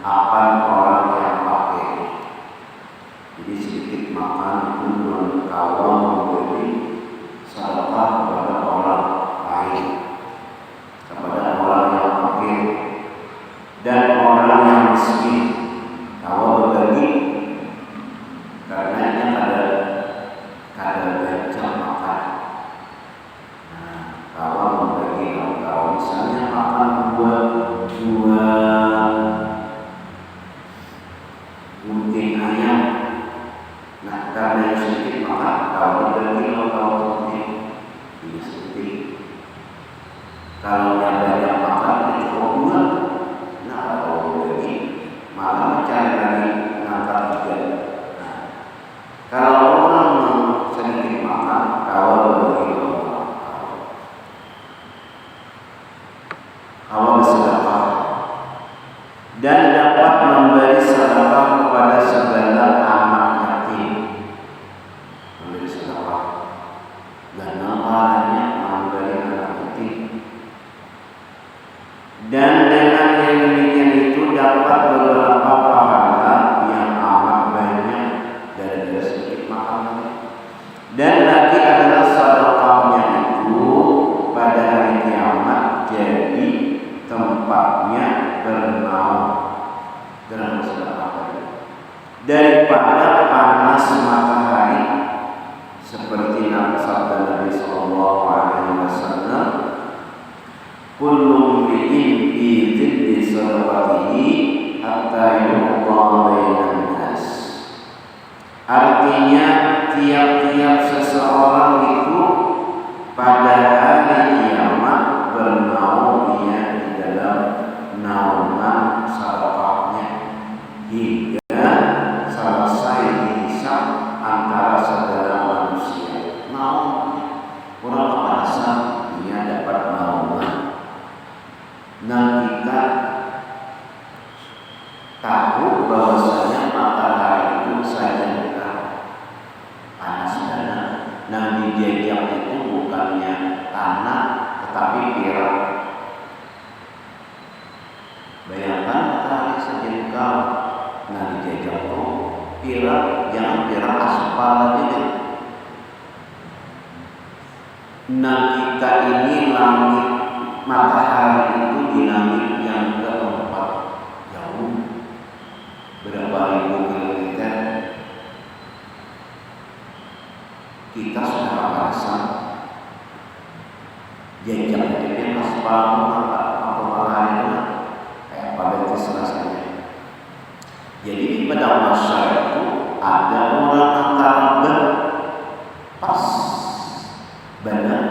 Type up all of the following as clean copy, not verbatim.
akan orang yang fakir. Jadi sedikit makan itu kalau memberi sedekah kepada orang lain, kepada orang yang fakir dan orang yang miskin. Kalau berbagi karena ada becak makan. Nah, kalau membagi, kalau misalnya makan dua gunting ayam, nah karena yang sedikit maka kalau berbagi kalau gunting ini sedikit. Kalau yang banyak makan itu cukup dua. Nah kalau berbagi malah mencari lagi ngangkat tiga. Nah, kalau orang sedikit makan, kalau berbagi kalau bersedekah dan dapat memberi sedekah kepada segala anak yatim. Memberi sedekah dan namanya memberi anak yatim. Dan dengan yang demikian itu dapat beberapa pahala yang amat banyak dari sedikit makan. Dan lagi adalah sedekahnya itu pada hari kiamat jadi tempatnya bernaung dalam sedekah daripada panas matahari, seperti sabda Nabi Sallallahu Alaihi Wasallam, kullu mri'in fi dhilli sadaqatihi hatta yuqda bainan nas. Artinya tiap-tiap seseorang itu pada hari kiamat bernaung ia di dalam naungan sedekahnya hingga selesai dihisab antara segala manusia. Naungnya orang kepanasan dia dapat naungan. Nah kita tahu bahwasanya matahari itu saja panas dana. Nah di jejak itu bukannya tanah tetapi perak. Bayangkan matahari sejengkal. Nah di jejak itu perak, jangan perak aspal aja deh. Nah kita ini langit matahari itu di langit yang keempat jauh berapa ribu kilometer. Kita sudah kepanasan. Jejak itu aspal matahari itu kayak pada rasanya. Jadi di padang mahsyar itu ada orang antara pas benar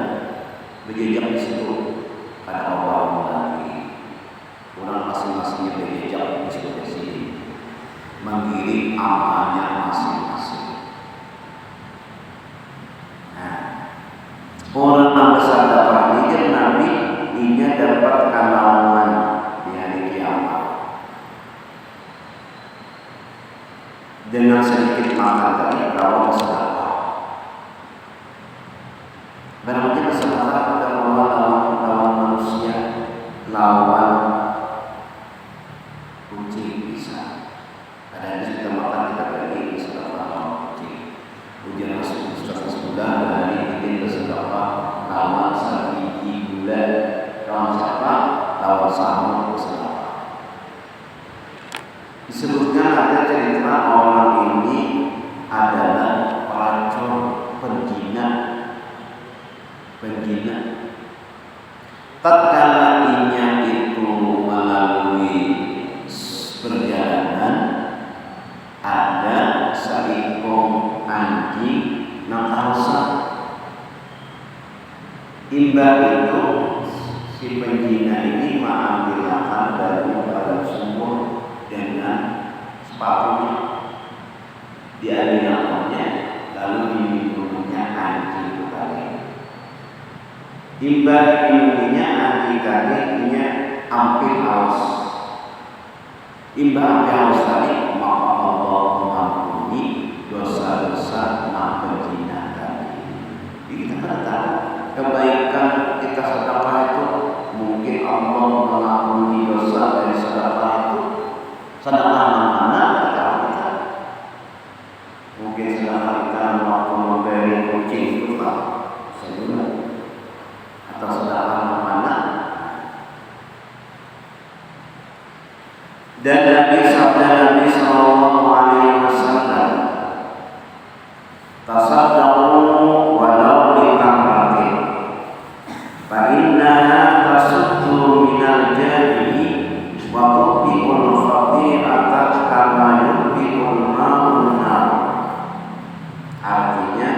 berjejak di situ. Ada orang lagi, orang masing-masingnya berjejak di sebelah sini, menggiring amalnya masing-masing. Nah, orang yang bersedekah ini Nabi ini dapat naungan di hari kiamat dengan sedikit makan tadi kalau bersedekah. Berarti bersedekah adalah lawan manusia, lawan kucing bisa. Ada yang kita makan kita bagi bersedekah lawan kucing. Ujian masuk sudah dari ini bersedekah lawan sapi gula, lawan siapa? Lawan sama bersedekah. Disebutkan ada cerita orang ini adalah pelacur penjina. Tatkala inya itu melalui perjalanan, ada seekor anjing yang rusak. Imbang itu si penjina ini mengambil akan dari badan sumur dengan sepatunya, diambil akannya lalu diminumnya anjing itu tadi. Imbang minumnya anjing tadi punya hampir haus. Imbang hampir haus tadi maka Allah mengampuni dosa-dosa penjina tadi. Jadi kita kan tahu kebaikan kita sedekah itu mungkin Allah mengampuni dosa dari sedekah itu sedekah mana tidak tahu kita. Mungkin sedekah kita waktu memberi kucing itu Pak, saya atau sedekah mana. Dan Nabi sabda Nabi Sallallahu Alaihi Wasallam, tasaddaqu walau bitamratin, fa innaha tasuddu minal jahili wa tubiqul faqirata kama yubiqul ma'un nar. Artinya,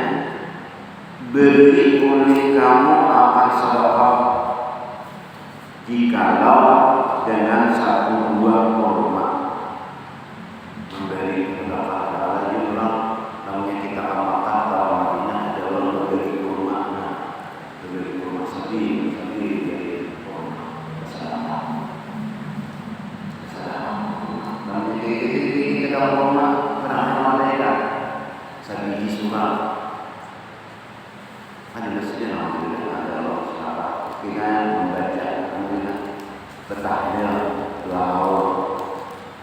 beri oleh kamu akan sedekah jikalau dengan satu buah kurma. Memberi sedekah adalah jumlah namanya kita amalkan kalau Madinah adalah memberi kurma. Memberi kurma sendiri dari kurma kesalahan. Namanya kita kurma pernah mereka sebiji surat. Ada masjid alhamdulillah ada Allah Subhanahu kita membaca alhamdulillah bertahlil laut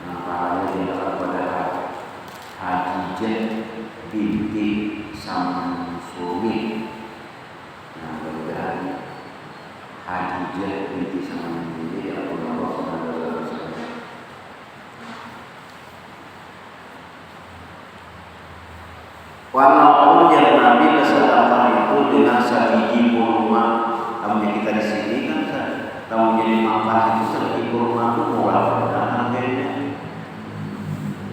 namanya dilakukan pada Hadijah binti Samsumi. Nah, mudah-mudahan Hadijah binti Samsumi ini Allah Subhanahu wa taala. Walaupun yang Nabi kesedekah itu dengan sabiji kurma, tamunya kita di sini kan tamunya dimakan itu sabiji kurma itu murah dan harganya.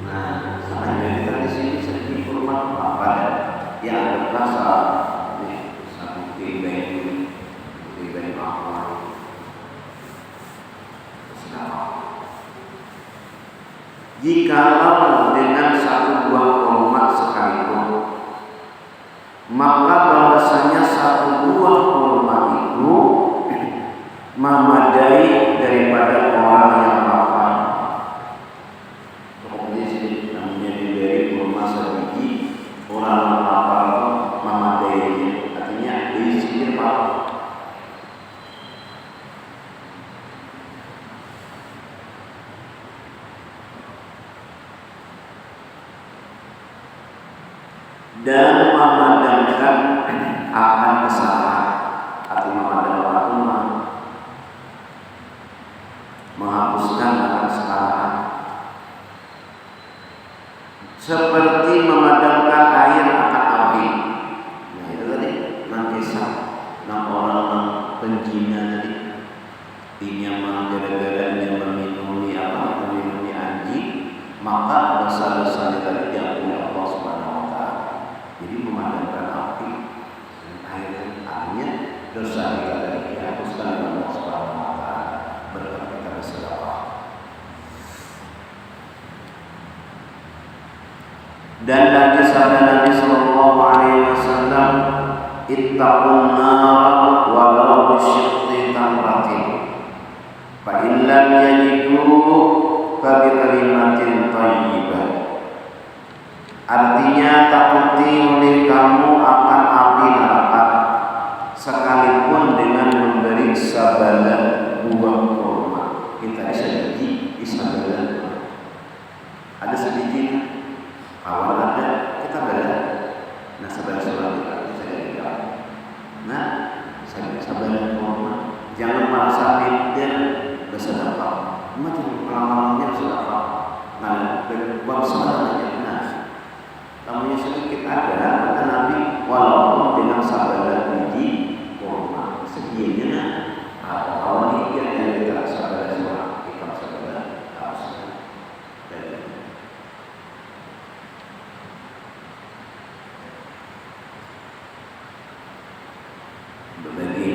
Nah, seandainya kita di sini sabiji kurma apa ya? Yang ada rasa satu tibai apa? Sedekah. Jikalau dengan satu buah kurma sekalipun, maka bahwasanya satu buah kurma itu memadai daripada orang yang lapar. Pokoknya sini namanya diberi kurma sebiji, orang yang lapar memadainya. Artinya disikir Pak. Dan memadamkan akan kesalahan atau memadamkan umat, menghapuskan akan kesalahan, seperti memadamkan air akan api. Nah itu tadi kisah 6 orang penjina tadi, dinya gara-gara dia meminumi anjing, maka dosa-dosanya tadi diampuni Allah Subhanahu wa taala. Jadi memadamkan api dan air, artinya dosa kita tadi dihapuskan oleh Allah Subhanahu wa taala berkat kita bersedekah. Dan dari sabda Nabi Sallallahu Alaihi Wasallam, ittaqun nar walau bisyiqqi tamratin, fa in lam yajidu fa bi kalimatin thayyibah. Artinya takuti oleh kamu akan api neraka sekalipun dengan memberi sabalah buah kurma. Kita sebiji isabala. Ada sebiji awal ada kita bela. Nah sabalah kita bisa. Nah sabalah kurma. Jangan merasa minder bersedekah. Macam pengalamannya bersedekah. Nah berbuat sabalah. Namanya sedikit ada, kata Nabi, walaupun dengan sabalah biji kurma, sekiannya ada awal yang kita sabalah semua, kita sabalah harus. Begini,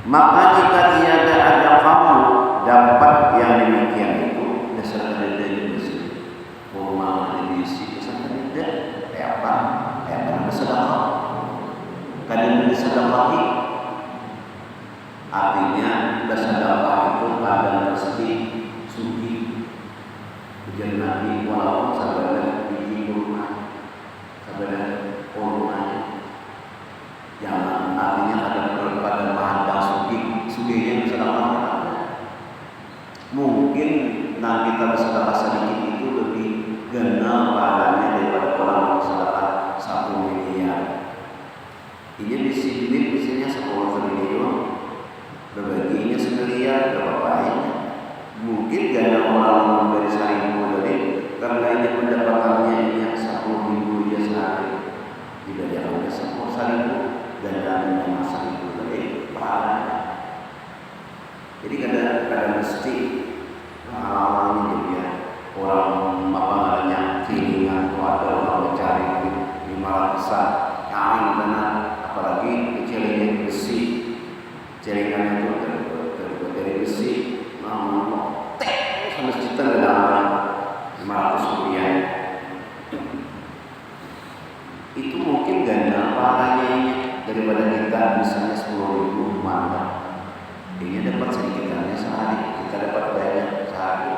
maka jika tiada ada kamu dapat yang demikian itu, dasar dari besi, kurma dari besi. Kayak apa bersedekah. Kadang bersedekah artinya bersedekah itu pada rezeki suci. Ujian Nabi walaupun sabalah biji kurma, sabalah kurma, jangan artinya pada bahan suci yang bersedekah. Mungkin kita bersedekah sedikit tahun apa namanya kiriman tuh ada orang mencari 500-an kali benar, apalagi celengan besi, celengannya itu terbuat dari besi, mau tek sama sejuta dalam 500 rupiah. Itu mungkin ganda pahalanya daripada kita misalnya 10.000 mana. Ini dapat sedikitnya sehari, kita dapat banyak sehari.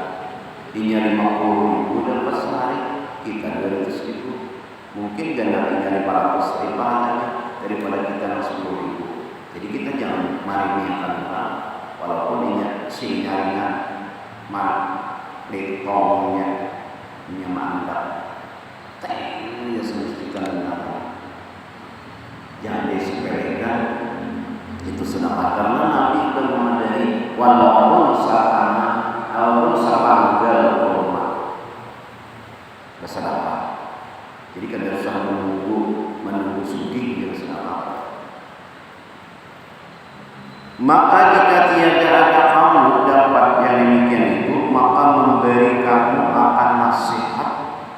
Ini 50.000 dapat sehari, kita 200.000. Mungkin ganda 500 pahalanya daripada kita 10.000. Jadi kita jangan marimiakan orang, walaupun ini sinyaringan letongnya ini mantap. Ini semestinya benar. Jangan disepelekan. Itu sedekah karena Nabi sudah memadai walaupun sakana ataupun sapanggal rumah bersedekah. Jadi kan harus menunggu sugih yang sedekah. Maka jika tiada ada kamu dapat yang demikian itu, maka memberi kamu akan nasihat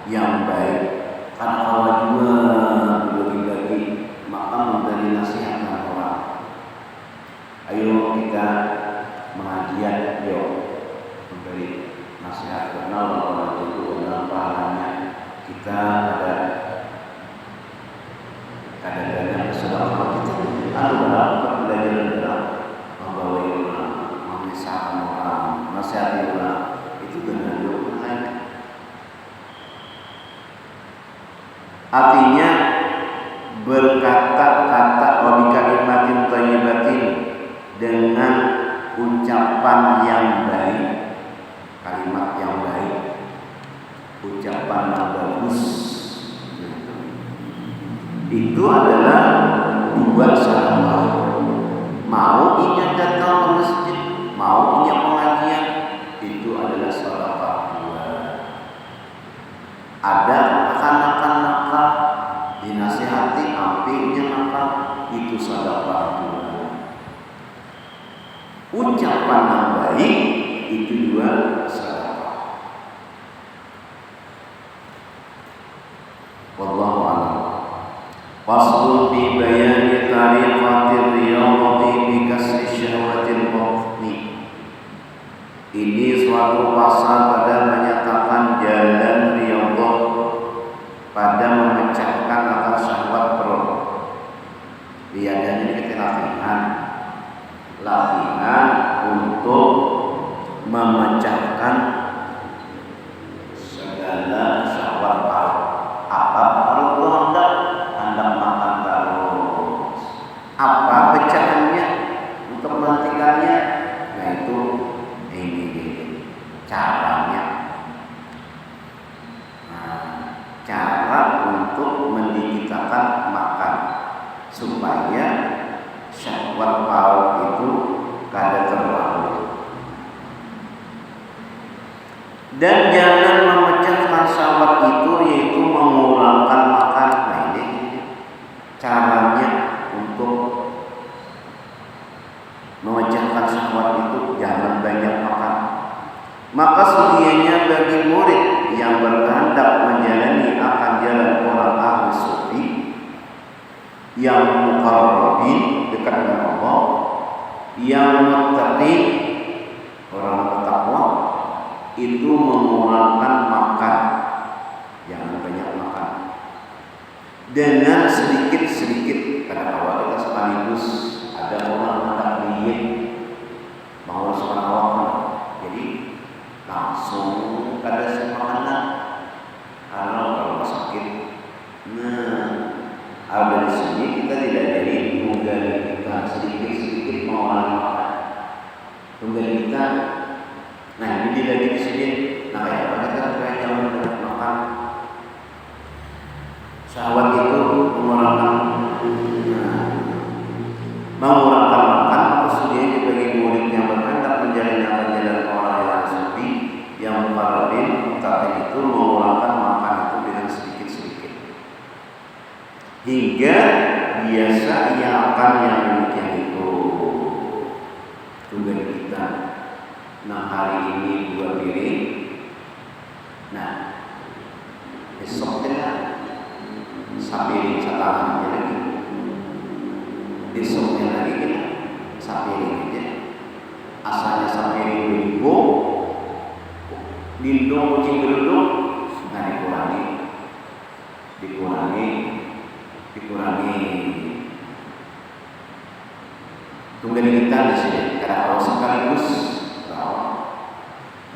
yang baik. Karena Allah juga bagi-bagi, maka memberi nasihat kepada orang. Ayo kita mengajian, yuk memberi nasihat. Kenal orang itu benar pahalanya. Kita ada kadang-kadang sedekah kita ada berapa belajar benar, membawa orang, memisahkan orang, nasihati orang, itu benar benar. Artinya berkata-kata wa kalimatin thayyibatin, dengan ucapan yang baik, kalimat yang baik, ucapan yang bagus. Itu adalah dua sedekah. Mau inya datang ke masjid, mau inya pengajian, itu adalah sedekah dua. Ada kanak-kanak dinasihati, ampirnya nakal, itu sedekah dua. Ucapan yang baik itu dua sedekah. Wallahu a'lam. Fasl fi bayani tariqatir riyadati bi kasri syahwatil batni. Ini suatu pasal pada menyatakan jalan riyadhah pada memecahkan akal syahwat perut. Riyadhah ini kita latihan untuk memecahkan segala syahwat perut. Apa perut itu hendak makan terus. Apa pecahannya untuk menghentikannya? Nah itu ini caranya. Cara untuk mendikitakan makan supaya syahwat perut itu kada terlalu. Dan jangan memecahkan syahwat itu yaitu mengurangkan makan. Nah ini caranya untuk memecahkan syahwat itu, jangan banyak makan. Maka sedianya bagi murid yang berkehendak menjalani akan jalan orang ahli sufi yang muqarrabin, dekat dengan Allah, yang muttaqin, orang bertakwa, itu mengurangkan makan, jangan banyak makan, dengan sedikit-sedikit. Karena awal kita sekaligus ada orang hendak diet, mau awak, jadi langsung kada semakanan. Kalau sakit, dari sini kita tidak jadi menggali kita sedikit-sedikit mau makan, menggali kita. Nah ini tidak di sini. Nah kayak apa kita supaya jangan banyak makan. Syahwat itu mengurangkan makan. Maksudnya bagi murid yang berkehendak menjalani jalan orang yang sufi yang muqarrabin, tapi itu mengurangkan makan itu dengan sedikit-sedikit hingga biasa ia akan yang demikian itu. Tugas kita, nah hari ini 2 piring, Nah, besoknya sapiring setangannya lagi. Besoknya lagi kita sapiring aja. Asalnya sapiring beribu, lindung kucing geruduk, nggak dikurangi. Tunggal kita di sini. Karena kalau sekaligus,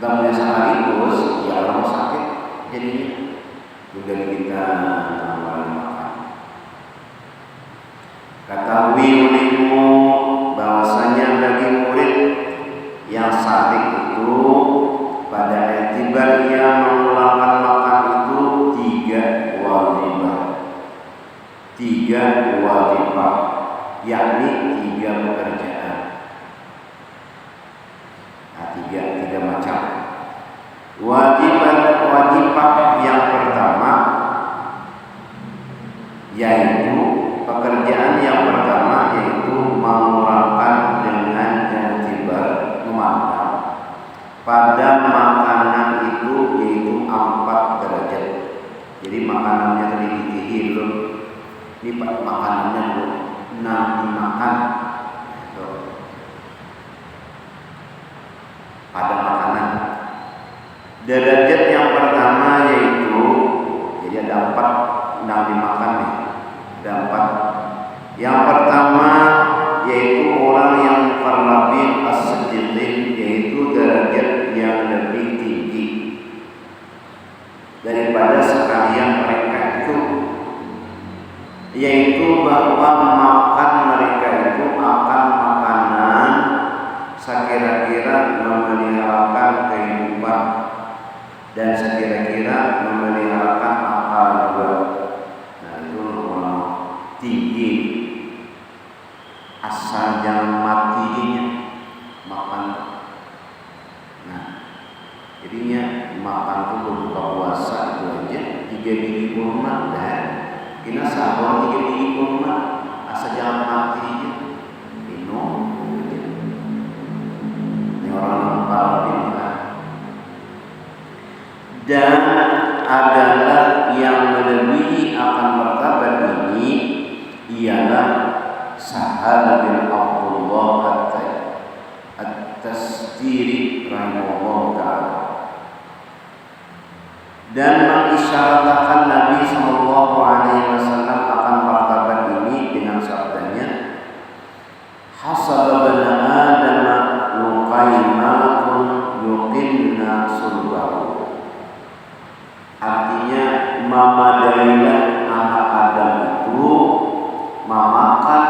nggak punya sekaligus, ya orang sakit jadinya. Tunggal kita makan. Ketahui olehmu bahwasanya bagi murid yang sadik itu pada etibar ia mengulangkan makan itu 3 wajibah, yakni 3 pekerjaan. Nah, tiga macam. Wajibah yang pertama yaitu pekerjaan yang pertama yaitu mengurangkan dengan etibar memandang pada makanan itu yaitu 4 derajat. Jadi makanannya tadi dihilur, ini makanannya nanti makan pada makanan. Derajat yang pertama yaitu, jadi ada 4 nanti makan nih, ada 4. Yang pertama yaitu orang yang muqarrabin as-siddiqin, yaitu derajat yang lebih tinggi daripada sekalian mereka itu, yaitu bahwa makan mereka itu akan makanan sekira-kira memeliharakan kehidupan dan sekira-kira memeliharakan akal juga. Nah, itu orang tinggi. Asal jangan matinya makan. Nah, jadinya makan itu berbuka puasa itu aja 3 biji kurma dan kena sahur 3 biji kurma, asal jangan matinya minum. Ini orang parabin dan adalah yang melebihi akan martabat ini ialah Sahal bin Abdullah At-Tasdiri rahimahullah ta'ala, dan mengisyaratkan Nabi SAW akan martabat ini dengan sabdanya, hasaba bani Adam luqaimatun yuqinna sulbahu. Artinya memadailah anak Adam itu memakan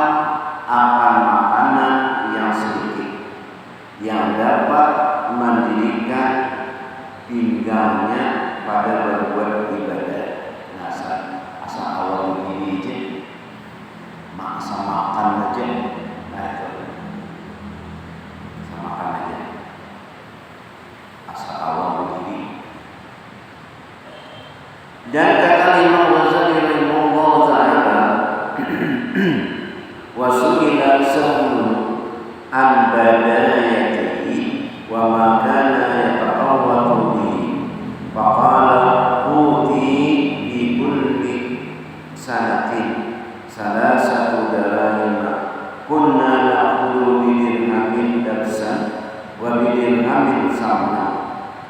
akan makanan yang sedikit yang dapat mendirikan pinggangnya pada berbuat ibadah. Nah, asal awal begini aja, maksa makan aja, nah itu, asal makan aja, asal awal begini. Dan kata Imam Ghazali rahimahullah ta'ala, wa su'ila sahlun an badayatihi wa ma kana yataqawwatu bihi faqala uti bi kulli sanatin salasatu darahima kunna na'khudhu bi dirhamin darsan wa bi dirhamin samna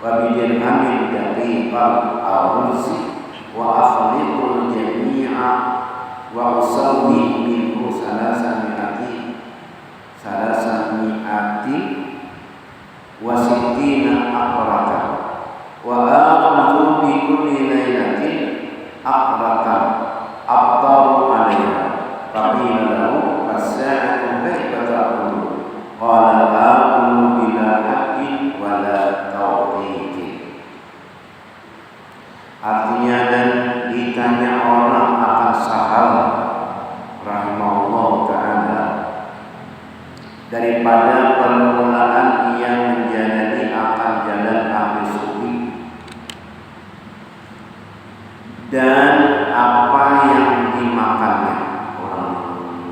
wa bi dirhamin daqiqan arzi wa akhliqul jami'a wa usawwi minhu salasami'ati wa sittina aqratan wa a'udhu bi kulli laylatin aqratan abtaru alaiha faqila lahu as-sa'atu kaifa ta'budu qala aqulu bila haqqin wa la tawqiqin. Artinya, dan ditanya orang akan Sahal rahimahullah ta'ala daripada permulaan ia menjalani akan jalan ahli sufi dan apa yang dimakannya orang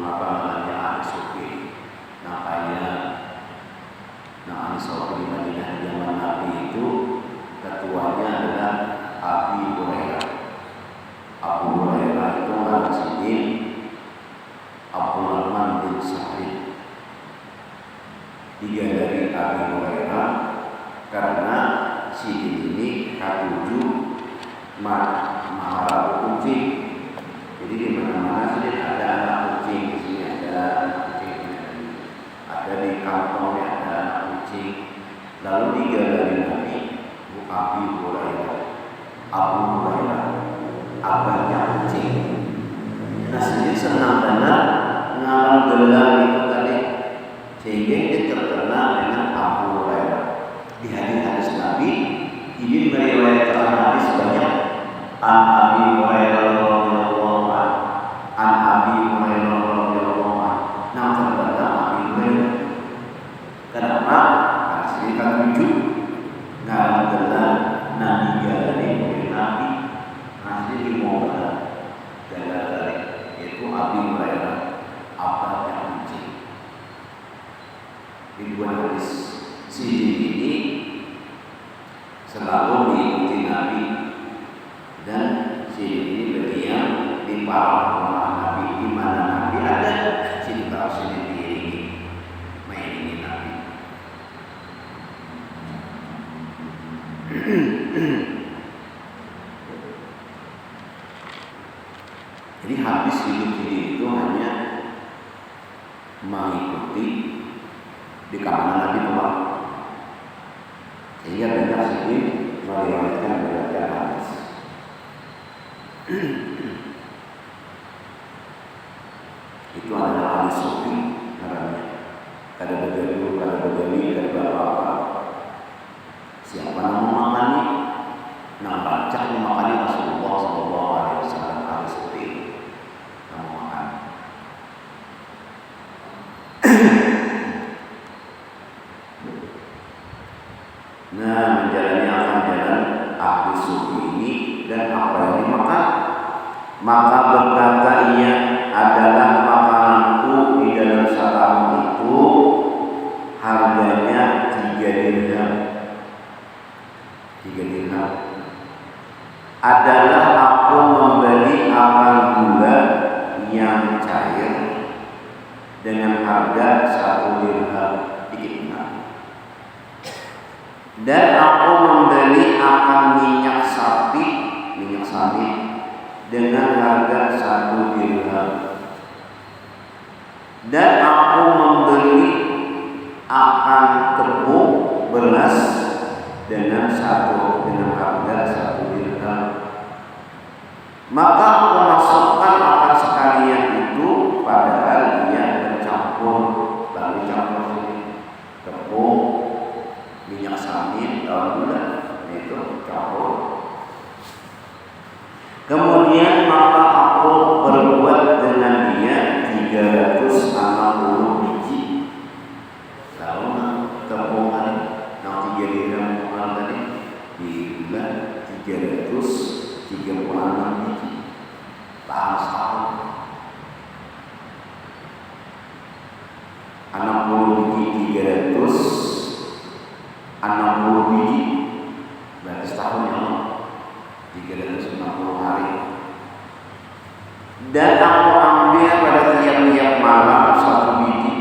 apa namanya ahli sufi. Nah, kayak ahli sufi di Madinah zaman Nabi itu ketuanya adalah mahara kucing. Jadi di mana-mana sih ada anak kucing, di sini ada anak kucing, ada di kantongnya ada anak kucing. Lalu digalari Nabi Abi Hurairah, Abu Hurairah, abahnya kucing. Nah sendiri senang benar ngalang gelar itu tadi, sehingga dia terkenal dengan Abu Hurairah. Di hadis Nabi ini meriwayatkan hadis banyak. An Abi Hurairah radhiyallahu anhu, An Abi Hurairah radhiyallahu anhu. Nah terkenal Abi Hurairah. Kenapa? Karena sini kan tujuh ngalang gelar Nabi galari oleh Nabi. Nah sini mau galari yaitu Abi Hurairah, abahnya kucing. Di dua hadis sini ini selalu diikuti Nabi dan sini ini berdiam di para rumah Nabi. Di mana Nabi ada, sini tahu sini diiringi mengiringi Nabi. Jadi habis hidup ini itu hanya mengikuti di kalangan Nabi Muhammad, sehingga banyak sini meriwayatkan beberapa hadis. Itu adalah hadis sufi namanya. Kada begaduh, kada begali, kada apa-apa. Siapa yang memakani? Nah baca memakani Rasulullah Sallallahu Alaihi Wasallam hadis sufi. Yang memakani. Nah menjalani jalan ahli sufi ini dan apa yang dimakan, maka berkata ia, adalah makananku di dalam setahun itu harganya 3 dirham. 3 dirham adalah aku membeli akan gula yang cair dengan harga 1 dirham dikit. Dan aku membeli akan minyak sapi dengan harga 1 dirham. Dan aku membeli akan tepung beras dengan harga 1 dirham. Maka aku masukkan akan sekalian itu, padahal dia bercampur, lalu campur tepung, minyak samin, daun gula, itu campur. Kemudian maka aku berbuat dengan dia 360 biji. Lalu tepung yang 3 dirham tadi di gula 336 biji. Tahan setahun. 60 biji 360 biji berarti setahun ya, 360 hari. Dan aku ambil pada tiap-tiap malam 1 biji.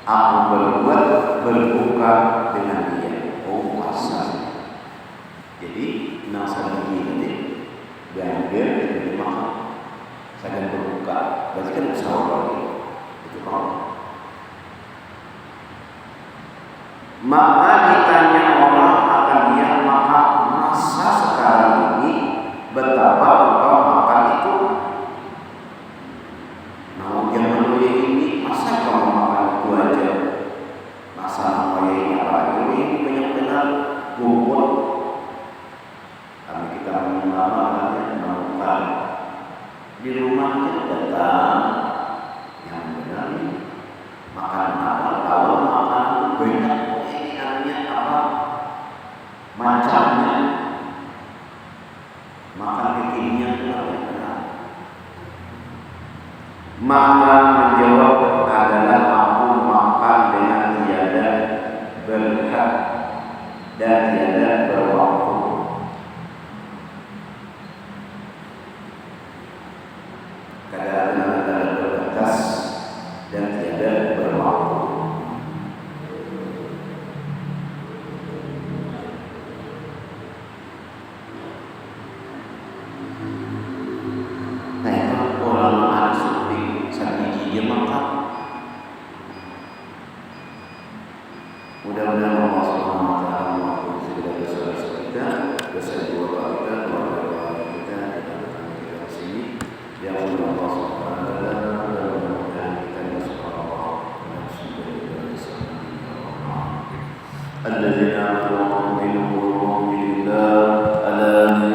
Aku berbuka dengan dia. Oh puasa. Jadi nasa begini gangguan itu dimakan. Saya berbuka. Berarti kan sahur lagi. Itu kalau maka ditanya orang akan dia, maka masa sekarang ini betapa engkau makan itu? Namun zaman dulu ini masa kamu makan itu aja? Masa namanya ini apalagi ini banyak benar gugur. Kami kita mengalami menemukan di rumah kita datang yang benar ini makan apa? Kalau makan banyak macamnya makan kekinian itu yang benar. Maka menjawab adalah aku makan dengan tiada berhak dan tiada berwaktu. Kadang-kadang ada berbatas dan tiada berwaktu. Mudah-mudahan Allah Subhanahu wa taala mengampuni segala dosa-dosa kita, dosa ibu bapak kita, keluarga kita, kita di sini. Yang mudah Allah Subhanahu wa taala dan mudah-mudahan kita masuk Allah dan surga. Alladzina amanu